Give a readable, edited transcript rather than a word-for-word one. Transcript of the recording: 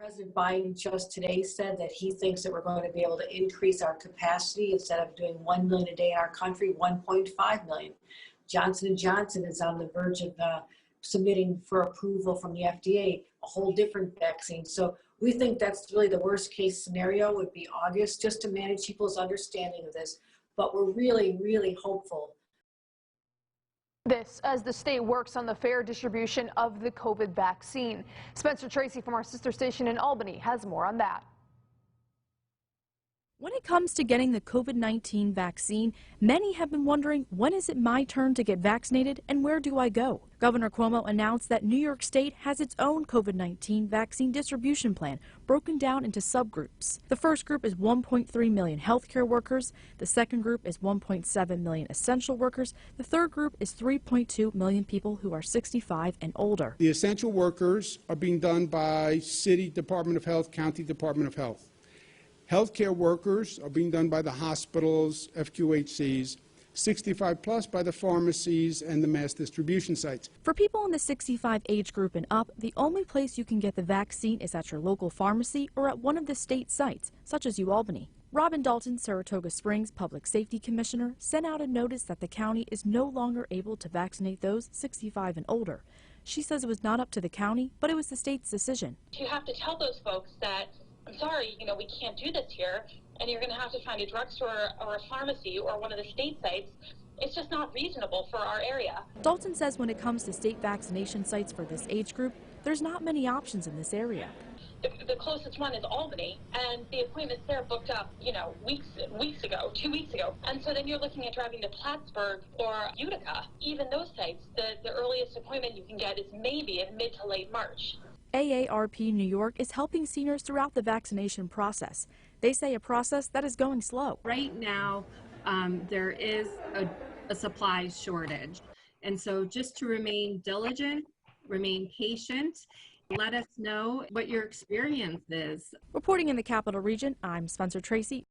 President Biden just today said that he thinks that we're going to be able to increase our capacity instead of doing 1 million a day in our country, 1.5 million. Johnson & Johnson is on the verge of submitting for approval from the FDA, a whole different vaccine. So we think that's really the worst case scenario would be August, just to manage people's understanding of this. But we're really, really hopeful. This as the state works on the fair distribution of the COVID vaccine. Spencer Tracy from our sister station in Albany has more on that. When it comes to getting the COVID-19 vaccine, many have been wondering, when is it my turn to get vaccinated and where do I go? Governor Cuomo announced that New York State has its own COVID-19 vaccine distribution plan broken down into subgroups. The first group is 1.3 million healthcare workers. The second group is 1.7 million essential workers. The third group is 3.2 million people who are 65 and older. The essential workers are being done by City Department of Health, County Department of Health. Healthcare workers are being done by the hospitals, FQHCs, 65 plus by the pharmacies and the mass distribution sites. For people in the 65 age group and up, the only place you can get the vaccine is at your local pharmacy or at one of the state sites, such as UAlbany. Robin Dalton, Saratoga Springs Public Safety Commissioner, sent out a notice that the county is no longer able to vaccinate those 65 and older. She says it was not up to the county, but it was the state's decision. You have to tell those folks that, I'm sorry, we can't do this here, and you're going to have to find a drugstore or a pharmacy or one of the state sites. It's just not reasonable for our area. Dalton says when it comes to state vaccination sites for this age group, there's not many options in this area. The closest one is Albany, and the appointments there booked up, weeks ago, 2 weeks ago. And so then you're looking at driving to Plattsburgh or Utica. Even those sites, the earliest appointment you can get is maybe in mid to late March. AARP New York is helping seniors throughout the vaccination process. They say a process that is going slow. Right now, there is a supply shortage. And so just to remain diligent, remain patient, let us know what your experience is. Reporting in the Capital Region, I'm Spencer Tracy.